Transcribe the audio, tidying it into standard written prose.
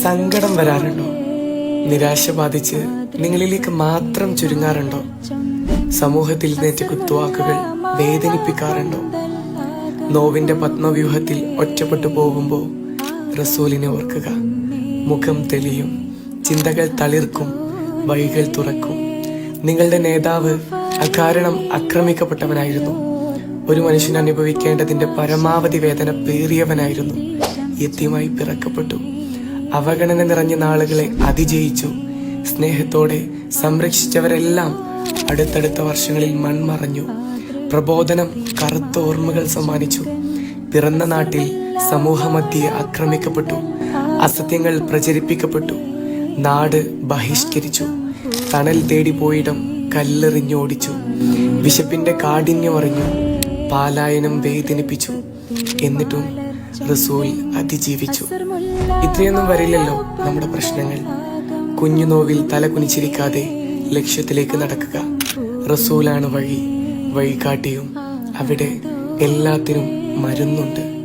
സങ്കടം വരാറുണ്ടോ? നിരാശ ബാധിച്ച് നിങ്ങളിലേക്ക് മാത്രം ചുരുങ്ങാറുണ്ടോ? സമൂഹത്തിൽ നേറ്റ കുത്തുവാക്കുകൾ വേദനിപ്പിക്കാറുണ്ടോ? നോവിന്റെ പത്മവ്യൂഹത്തിൽ ഒറ്റപ്പെട്ടു പോകുമ്പോൾ റസൂലിനെ ഓർക്കുക. മുഖം തെളിയും, ചിന്തകൾ തളിർക്കും, വഴികൾ തുറക്കും. നിങ്ങളുടെ നേതാവ് അകാരണം ആക്രമിക്കപ്പെട്ടവനായിരുന്നു. ഒരു മനുഷ്യൻ അനുഭവിക്കേണ്ടതിന്റെ പരമാവധി വേദന പേറിയവനായിരുന്നു. യതീമായി പിറക്കപ്പെട്ടു. അവഗണന നിറഞ്ഞ നാളുകളെ അതിജയിച്ചു. സ്നേഹത്തോടെ സംരക്ഷിച്ചവരെല്ലാം അടുത്തടുത്ത വർഷങ്ങളിൽ മൺമറഞ്ഞു. പ്രബോധനം കറുത്ത ഓർമ്മകൾ സമ്മാനിച്ചു. പിറന്ന നാട്ടിൽ സമൂഹമധ്യേ ആക്രമിക്കപ്പെട്ടു. അസത്യങ്ങൾ പ്രചരിപ്പിക്കപ്പെട്ടു. നാട് ബഹിഷ്കരിച്ചു. തണൽ തേടി പോയിടം കല്ലെറിഞ്ഞോടിച്ചു. വിശപ്പിന്റെ കാഠിന്യം അറിഞ്ഞു. പാലായനം വേദനിപ്പിച്ചു. എന്നിട്ടും റസൂൽ അതിജീവിച്ചു. ഇത്രയൊന്നും വരില്ലല്ലോ നമ്മുടെ പ്രശ്നങ്ങൾ. കുഞ്ഞു നോവിൽ തല കുനിച്ചിരിക്കാതെ ലക്ഷ്യത്തിലേക്ക് നടക്കുക. റസൂലാണ് വഴി, വഴികാട്ടിയും. അവിടെ എല്ലാത്തിനും മരുന്നുണ്ട്.